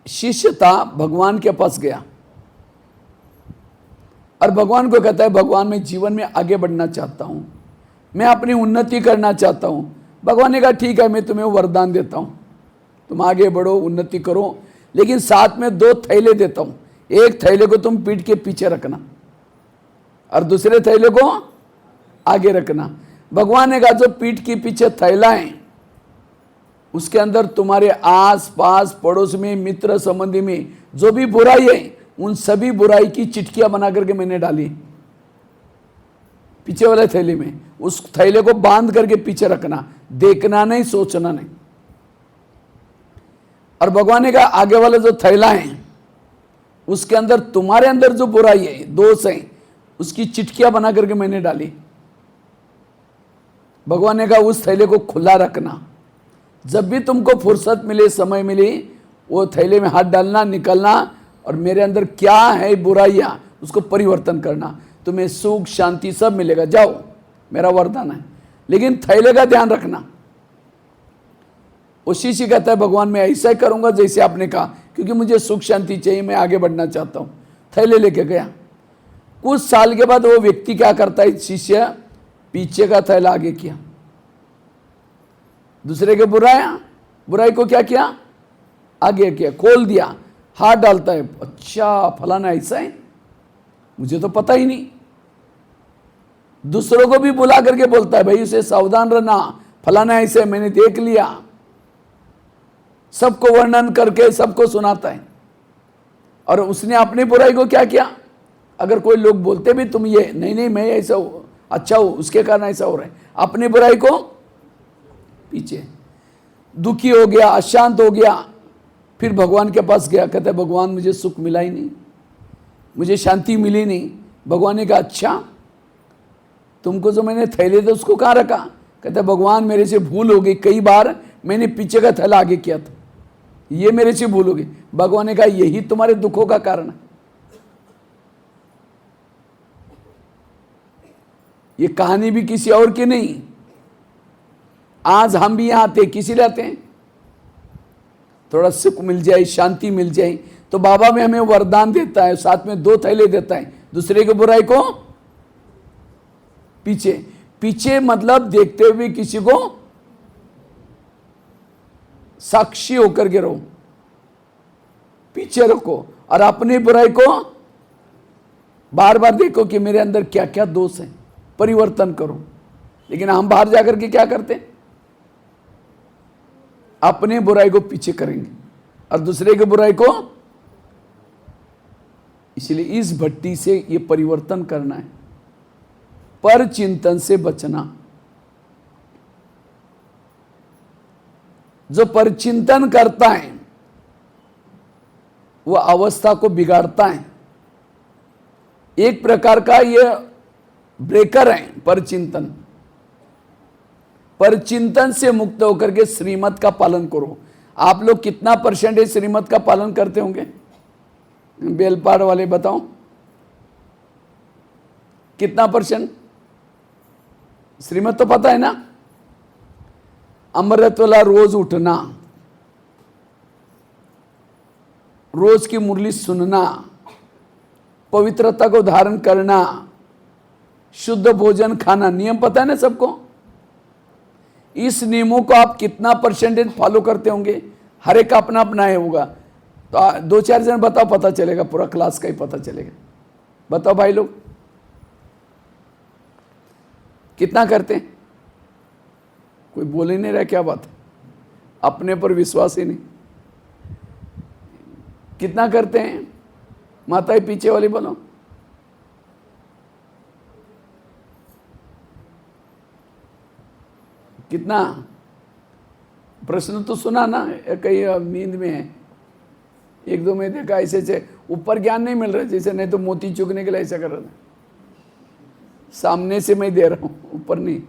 शिष्य था, भगवान के पास गया और भगवान को कहता है, भगवान मैं जीवन में आगे बढ़ना चाहता हूं, मैं अपनी उन्नति करना चाहता हूं। भगवान ने कहा ठीक है, मैं तुम्हें वरदान देता हूं, तुम आगे बढ़ो, उन्नति करो, लेकिन साथ में 2 थैले देता हूं। एक थैले को तुम पीठ के पीछे रखना और दूसरे थैले को आगे रखना। भगवान ने कहा जो पीठ के पीछे थैला है उसके अंदर तुम्हारे आस पास पड़ोस में मित्र संबंधी में जो भी बुराई है, उन सभी बुराई की चिटकियां बना करके मैंने डाली पीछे वाले थैले में। उस थैले को बांध करके पीछे रखना, देखना नहीं, सोचना नहीं। और भगवान ने कहा आगे वाला जो थैला है उसके अंदर तुम्हारे अंदर जो बुराई है, दोष है, उसकी चिटकियां बना करके मैंने डाली। भगवान ने कहा उस थैले को खुला रखना, जब भी तुमको फुर्सत मिले, समय मिले, वो थैले में हाथ डालना, निकलना और मेरे अंदर क्या है बुराइयां उसको परिवर्तन करना, तुम्हें सुख शांति सब मिलेगा, जाओ, मेरा वरदान है। लेकिन थैले का ध्यान रखना। वो शिष्य कहता है भगवान मैं ऐसा ही करूंगा जैसे आपने कहा, क्योंकि मुझे सुख शांति चाहिए, मैं आगे बढ़ना चाहता हूं। थैले लेके गया। कुछ साल के बाद वो व्यक्ति क्या करता है, शिष्य पीछे का थैला आगे किया, दूसरे के बुराई को क्या किया, आगे किया, खोल दिया, हाथ डालता है, अच्छा फलाना ऐसा है, मुझे तो पता ही नहीं। दूसरों को भी बुला करके बोलता है भाई उसे सावधान रहना, फलाना ऐसे मैंने देख लिया, सबको वर्णन करके सबको सुनाता है। और उसने अपनी बुराई को क्या किया, अगर कोई लोग बोलते भी तुम ये नहीं मैं ऐसा अच्छा हूं, उसके कारण ऐसा हो रहा है, अपनी बुराई को पीछे। दुखी हो गया, अशांत हो गया, फिर भगवान के पास गया, कहता है भगवान मुझे सुख मिला ही नहीं, मुझे शांति मिली नहीं। भगवान ने कहा अच्छा तुमको जो मैंने थैले थे उसको कहाँ रखा, कहता है भगवान मेरे से भूल हो गई, कई बार मैंने पीछे का थैला आगे किया था, ये मेरे से भूल हो गई। भगवान ने कहा यही तुम्हारे दुखों का कारण है। ये कहानी भी किसी और की नहीं, आज हम भी यहां आते किसी लिए आते हैं, थोड़ा सुख मिल जाए, शांति मिल जाए, तो बाबा में हमें वरदान देता है, साथ में 2 थैले देता है, दूसरे की बुराई को पीछे मतलब देखते हुए किसी को साक्षी होकर के रहो, पीछे रखो, और अपनी बुराई को बार बार देखो कि मेरे अंदर क्या क्या दोष है, परिवर्तन करो। लेकिन हम बाहर जाकर के क्या करते हैं, अपनी बुराई को पीछे करेंगे और दूसरे की बुराई को। इसलिए इस भट्टी से ये परिवर्तन करना है, पर चिंतन से बचना। जो परचिंतन करता है वो अवस्था को बिगाड़ता है। एक प्रकार का ये ब्रेकर है परचिंतन। परचिंतन से मुक्त होकर के श्रीमत का पालन करो। आप लोग कितना % श्रीमत का पालन करते होंगे, बेलपाड़ वाले बताओ कितना %? श्रीमत तो पता है ना, अमृत वाला रोज उठना, रोज की मुरली सुनना, पवित्रता को धारण करना, शुद्ध भोजन खाना, नियम पता है ना सबको। इस नियमों को आप कितना % फॉलो करते होंगे, हर एक का अपना अपना है होगा। तो 2-4 जन बताओ, पता चलेगा, पूरा क्लास का ही पता चलेगा। बताओ भाई लोग, कितना करते हैं? कोई बोल ही नहीं रहा, क्या बात है, अपने पर विश्वास ही नहीं। कितना करते हैं? माताएं पीछे वाली बोलो। कितना? प्रश्न तो सुना ना, कई नींद में है, एक दो में देखा ऐसे से, ऊपर ज्ञान नहीं मिल रहा, जैसे नहीं तो मोती चुगने के लिए ऐसा कर रहा था। सामने से मैं दे रहा हूं, ऊपर नहीं।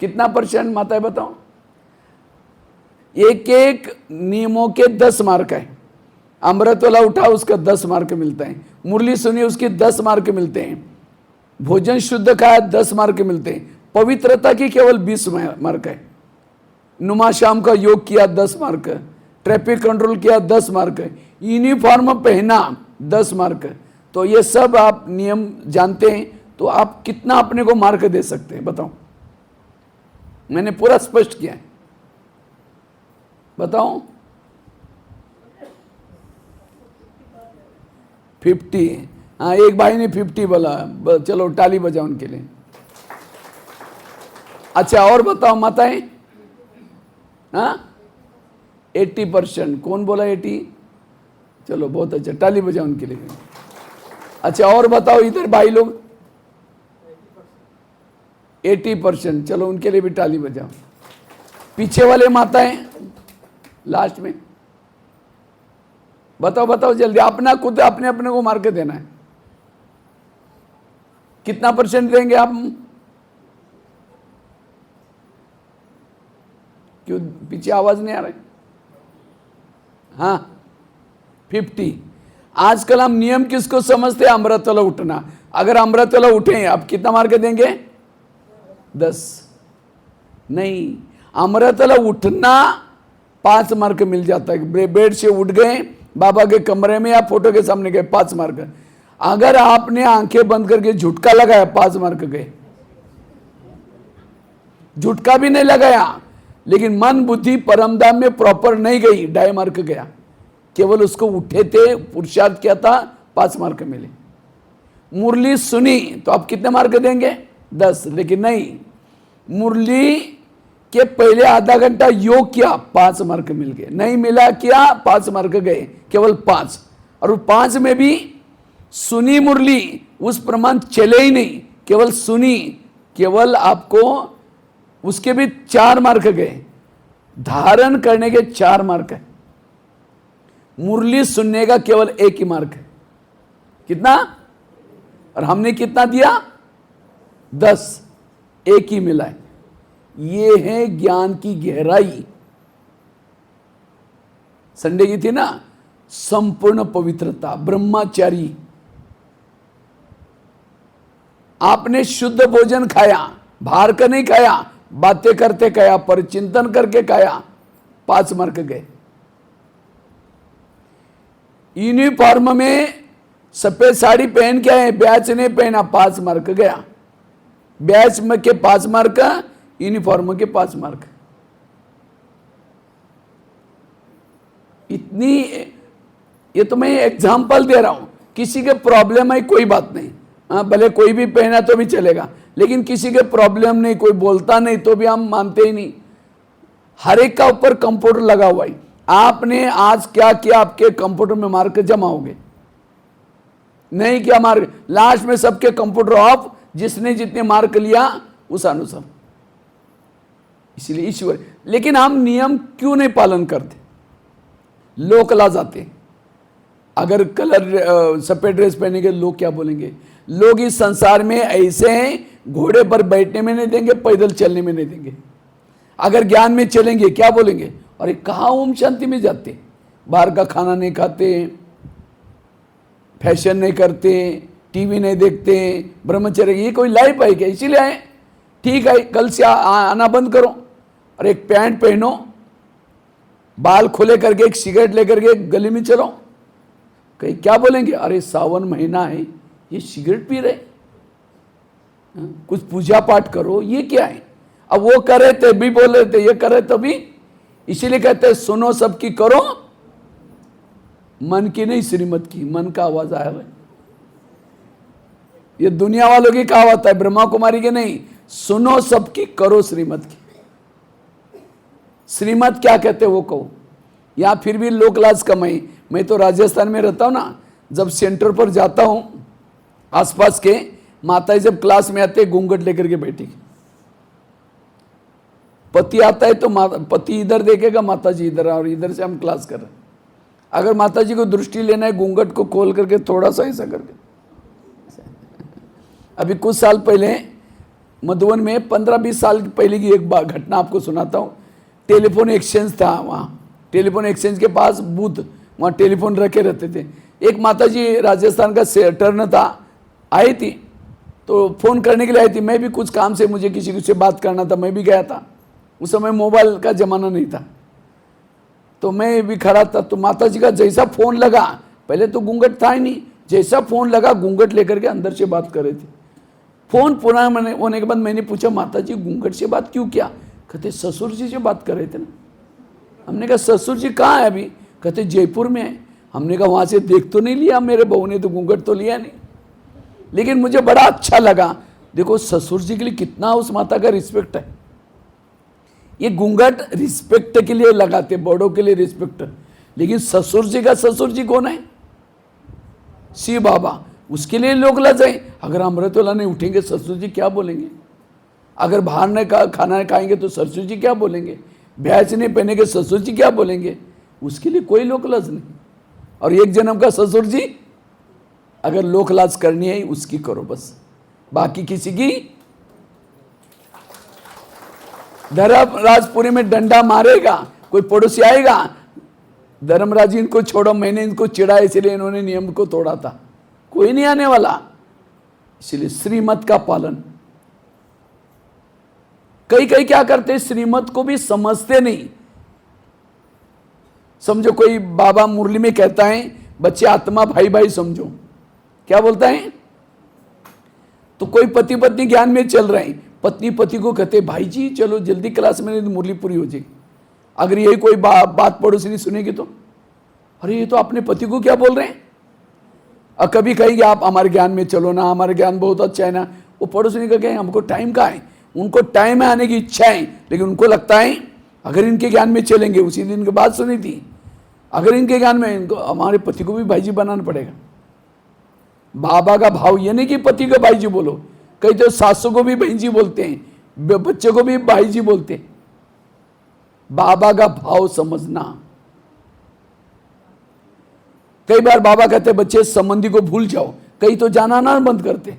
कितना % माता है बताओ? एक एक नियमों के 10 मार्क है। अमृत वाला उठा, उसका 10 मार्क मिलता है। मुरली सुनी, उसके 10 मार्क मिलते हैं। भोजन शुद्ध खाया, 10 मार्क मिलते हैं। पवित्रता की केवल 20 मार्क है। नुमा शाम का योग किया, 10 मार्क। ट्रैफिक कंट्रोल किया, 10 मार्क। यूनिफॉर्म पहना, 10 मार्क। तो ये सब आप नियम जानते हैं, तो आप कितना अपने को मार्क दे सकते हैं बताओ? मैंने पूरा स्पष्ट किया है, बताओ। 50। हाँ, एक भाई ने 50 बोला, चलो ताली बजाओ उनके लिए। अच्छा, और बताओ माताएं? हाँ, 80%। कौन बोला 80? चलो बहुत अच्छा, ताली बजाओ उनके लिए। अच्छा, और बताओ इधर भाई लोग? 80%। चलो उनके लिए भी ताली बजाओ। पीछे वाले माताएं लास्ट में बताओ, बताओ जल्दी। अपना खुद अपने अपने को मार्क देना है। कितना % देंगे आप? क्यों पीछे आवाज नहीं आ रही? हाँ, 50। आजकल हम नियम किसको समझते हैं? अमृत वाला उठना। अगर अमृत वाला उठे, आप कितना मार्क देंगे? 10 नहीं, अमृत वाला उठना 5 मार्क मिल जाता है। बेड से उठ गए, बाबा के कमरे में या फोटो के सामने गए, 5 मार्क। अगर आपने आंखें बंद करके झुटका लगाया, 5 मार्क गए। झुटका भी नहीं लगाया, लेकिन मन बुद्धि परमधाम में प्रॉपर नहीं गई, 2.5 मार्क गया। केवल उसको उठे थे, पुरुषार्थ किया था, 5 मार्क मिले। मुरली सुनी तो आप कितने मार्क देंगे? 10। लेकिन नहीं, मुरली के पहले आधा घंटा योग किया, 5 मार्क मिल गए। नहीं मिला किया, 5 मार्क गए, केवल 5। और 5 में भी सुनी मुरली, उस प्रमाण चले ही नहीं, केवल सुनी, केवल आपको उसके भी 4 मार्क गए। धारण करने के 4 मार्क है, मुरली सुनने का केवल 1 ही मार्क है। कितना? और हमने कितना दिया? 10। 1 ही मिला है। ये है ज्ञान की गहराई। संडे की थी ना, संपूर्ण पवित्रता, ब्रह्मचारी। आपने शुद्ध भोजन खाया, बाहर का नहीं खाया, बातें करते खाया, पर चिंतन करके खाया, 5 मार्क गए। यूनिफॉर्म में सफेद साड़ी पहन के आए, बैच ने पहना, 5 मार्क गया। बैच में के 5 मार्क, यूनिफॉर्म के 5 मार्क। इतनी, ये तो मैं एग्जाम्पल दे रहा हूं। किसी के प्रॉब्लम है, कोई बात नहीं, हाँ, भले कोई भी पहना तो भी चलेगा, लेकिन किसी के प्रॉब्लम नहीं, कोई बोलता नहीं तो भी हम मानते ही नहीं। हर एक का ऊपर कंप्यूटर लगा हुआ है। आपने आज क्या किया, आपके कंप्यूटर में मार्क जमा होंगे। नहीं किया मार्क, लास्ट में सबके कंप्यूटर ऑफ, जिसने जितने मार्क लिया उस अनुसार। इसलिए ईश्वर, लेकिन हम नियम क्यों नहीं पालन करते? लोग ला जाते। अगर कलर सफेद ड्रेस पहनेंगे, लोग क्या बोलेंगे? लोग इस संसार में ऐसे हैं, घोड़े पर बैठने में नहीं देंगे, पैदल चलने में नहीं देंगे। अगर ज्ञान में चलेंगे, क्या बोलेंगे? अरे कहाँ ओम शांति में जाते, बाहर का खाना नहीं खाते, फैशन नहीं करते, टीवी नहीं देखते, ब्रह्मचर्य। ये कोई लाइफ है क्या? इसीलिए आए। ठीक है, कल से आना बंद करो, और एक पैंट पहनो, बाल खुले करके, एक सिगरेट लेकर के गली में चलो। कहीं क्या बोलेंगे? अरे सावन महीना है, ये सिगरेट पी रहे, कुछ पूजा पाठ करो, ये क्या है? अब वो कर रहे थे भी बोल रहे थे, ये कर रहे तभी। इसीलिए कहते हैं सुनो सबकी, करो मन की नहीं, श्रीमत की। मन का आवाज आया है, ये दुनिया वालों की कहावत है, ब्रह्मा कुमारी की नहीं। सुनो सबकी, करो श्रीमत की। श्रीमत क्या कहते वो कहो। या फिर भी लो क्लास कमाई। मैं तो राजस्थान में रहता हूं ना, जब सेंटर पर जाता हूं, आसपास के माताएं जब क्लास में आते घूंघट लेकर के बैठी, पति आता है तो पति इधर देखेगा, माता जी इधर, और इधर से हम क्लास कर रहे हैं। अगर माता जी को दृष्टि लेना है, घूंघट को खोल करके थोड़ा सा ऐसा करके। अभी कुछ साल पहले मधुबन में 15-20 साल पहले की एक घटना आपको सुनाता हूँ। टेलीफोन एक्सचेंज था वहाँ, टेलीफोन एक्सचेंज के पास बूथ, वहाँ टेलीफोन रखे रहते थे। एक माता जी राजस्थान का टर्न था, आई थी, तो फ़ोन करने के लिए आई थी। मैं भी कुछ काम से, मुझे किसी से बात करना था, मैं भी गया था। उस समय मोबाइल का ज़माना नहीं था, तो मैं भी खड़ा था। तो माता जी का जैसा फ़ोन लगा, पहले तो घूंघट था ही नहीं, जैसा फ़ोन लगा घूंघट लेकर के अंदर से बात कर रही थी। फ़ोन पूरा होने के बाद मैंने पूछा, माता जी घूंघट से बात क्यों किया? कहते ससुर जी से बात कर रहे थे ना। हमने कहा ससुर जी कहाँ है अभी? कहते जयपुर में है। हमने कहा वहाँ से देख तो नहीं लिया मेरे बहू ने, तो घूंघट तो लिया नहीं। लेकिन मुझे बड़ा अच्छा लगा, देखो ससुर जी के लिए कितना उस माता का रिस्पेक्ट है। ये घूंघट रिस्पेक्ट के लिए लगाते, बड़ों के लिए रिस्पेक्ट। लेकिन ससुर जी का ससुर जी कौन है? शिव बाबा, उसके लिए लोग लजाएं। अगर अमृतवाला नहीं उठेंगे ससुर जी क्या बोलेंगे? अगर बाहर ने खाना खाएंगे तो ससुर जी क्या बोलेंगे? भैंस नहीं पहनेंगे ससुर जी क्या बोलेंगे? उसके लिए कोई लोक लाज नहीं। और एक जन्म का ससुर जी, अगर लोक लाज करनी है उसकी करो बस, बाकी किसी की। धर्मराजपुरी में डंडा मारेगा, कोई पड़ोसी आएगा, धर्मराज जी इनको छोड़ो, मैंने इनको चिढ़ा इसलिए इन्होंने नियम को तोड़ा था, कोई नहीं आने वाला। इसलिए श्रीमत का पालन। कई क्या करते हैं, श्रीमत को भी समझते नहीं। समझो कोई बाबा मुरली में कहता है, बच्चे आत्मा भाई भाई समझो, क्या बोलता है? तो कोई पति पत्नी ज्ञान में चल रहे हैं, पत्नी पति को कहते भाई जी चलो जल्दी क्लास में, मुरली पूरी हो जाएगी। अगर यही कोई बात पड़ोसी नहीं सुनेगी तो, अरे ये तो अपने पति को क्या बोल रहे हैं। और कभी कहेंगे आप हमारे ज्ञान में चलो ना, हमारे ज्ञान बहुत अच्छा है ना। वो पड़ोसी ने कहा हमको टाइम का है, उनको टाइम में आने की इच्छा है, लेकिन उनको लगता है अगर इनके ज्ञान में चलेंगे, उसी दिन की बात सुनी थी, अगर इनके ज्ञान में, इनको हमारे पति को भी भाई जी बनाना पड़ेगा। बाबा का भाव ये नहीं कि पति को भाई जी बोलो, कई तो सासू को भी बहन जी बोलते हैं, बच्चे को भी भाई जी बोलते हैं। बाबा का भाव समझना। कई बार बाबा कहते बच्चे संबंधी को भूल जाओ, कई तो जाना ना बंद करते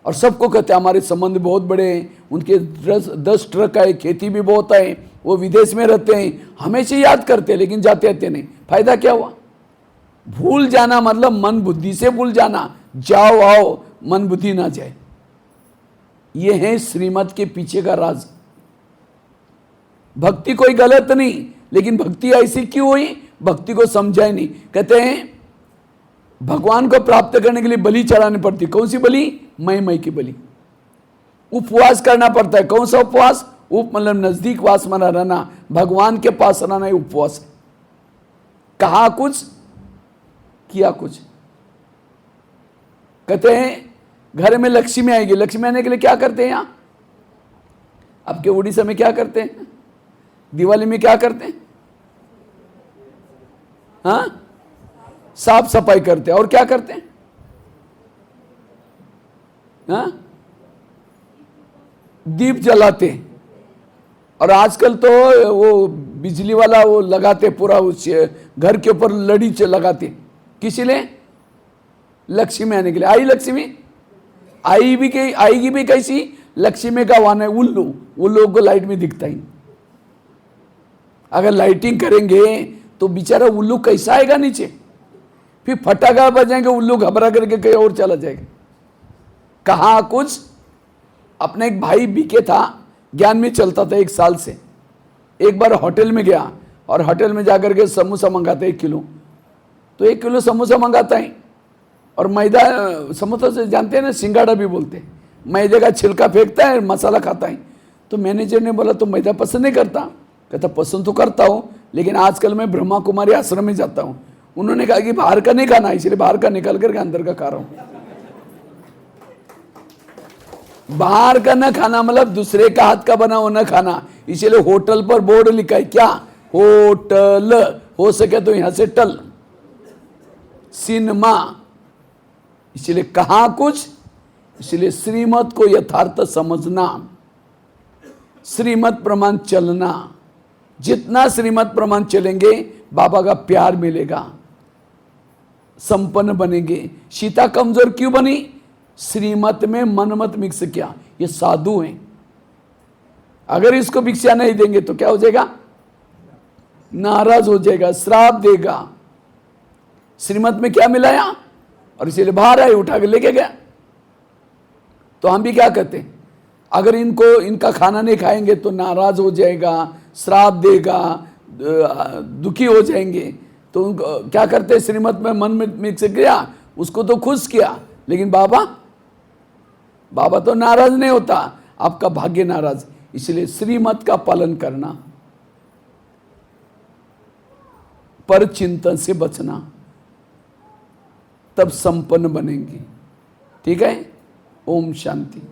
और सबको कहते हमारे संबंध बहुत बड़े हैं, उनके 10 ट्रक है, खेती भी बहुत है, वो विदेश में रहते हैं, हमेशा याद करते लेकिन जाते आते नहीं। फायदा क्या हुआ? भूल जाना मतलब मन बुद्धि से भूल जाना, जाओ आओ मन बुद्धि ना जाए। ये है श्रीमत के पीछे का राज। भक्ति कोई गलत नहीं, लेकिन भक्ति ऐसी क्यों हुई? भक्ति को समझा ही नहीं। कहते हैं भगवान को प्राप्त करने के लिए बलि चढ़ानी पड़ती। कौन सी बलि? मई की बलि। उपवास करना पड़ता है। कौन सा उपवास? उप मतलब नजदीक वास मना रहना, भगवान के पास रहना ही उपवास है। कहा कुछ किया कुछ। कहते हैं घर में लक्ष्मी आएगी, लक्ष्मी आने के लिए क्या करते हैं? यहाँ आपके उड़ीसा में क्या करते हैं? दिवाली में क्या करते हैं? हाँ, साफ सफाई करते हैं। और क्या करते हैं? हाँ, दीप जलाते हैं। और आजकल तो वो बिजली वाला वो लगाते, पूरा उस घर के ऊपर लड़ी लगाते। किसी लिए? लक्ष्मी आने के लिए। आई लक्ष्मी आएगी भी कैसी? लक्ष्मी का वाहन है उल्लू, वो लोगों को लाइट में दिखता ही। अगर लाइटिंग करेंगे तो बेचारा उल्लू कैसा आएगा नीचे? फिर फटाका बजाएंगे, उल्लू घबरा करके कहीं और चला जाएगा। कहा कुछ। अपने एक भाई बीके था, ज्ञान में चलता था 1 साल से। एक बार होटल में गया और होटल में जाकर के समोसा मंगाते 1 किलो। तो 1 किलो समोसा मंगाता है और मैदा, समोसा से जानते हैं ना, सिंगाड़ा भी बोलते हैं, मैदे का छिलका फेंकता है, मसाला खाता है। तो मैनेजर ने बोला तो मैदा पसंद नहीं करता? कहता पसंद तो करता हूँ, लेकिन आजकल मैं ब्रह्मा कुमारी आश्रम में जाता हूँ। उन्होंने कहा कि बाहर का नहीं खाना, इसलिए बाहर का निकाल करके अंदर का खा रहा हूँ। बाहर का न खाना मतलब दूसरे का हाथ का बना हुआ न खाना। इसलिए होटल पर बोर्ड लिखा है क्या, होटल, हो सके तो यहां से टल। सिनेमा, इसलिए कहा कुछ, इसलिए श्रीमत को यथार्थ समझना, श्रीमत प्रमाण चलना। जितना श्रीमत प्रमाण चलेंगे बाबा का प्यार मिलेगा, संपन्न बनेंगे। सीता कमजोर क्यों बनी, श्रीमत में मन मत मिक्स किया। ये साधु हैं, अगर इसको भिक्षा नहीं देंगे तो क्या हो जाएगा, नाराज हो जाएगा, श्राप देगा। श्रीमत में क्या मिलाया और इसीलिए बाहर आए, उठा के लेके गया। तो हम भी क्या कहते हैं, अगर इनको इनका खाना नहीं खाएंगे तो नाराज हो जाएगा, श्राप देगा, दुखी हो जाएंगे। तो उनको क्या करते हैं, श्रीमत में मन में मिक्स किया, उसको तो खुश किया। लेकिन बाबा तो नाराज नहीं होता, आपका भाग्य नाराज। इसलिए श्रीमत का पालन करना, पर चिंतन से बचना, तब संपन्न बनेंगे। ठीक है, ओम शांति।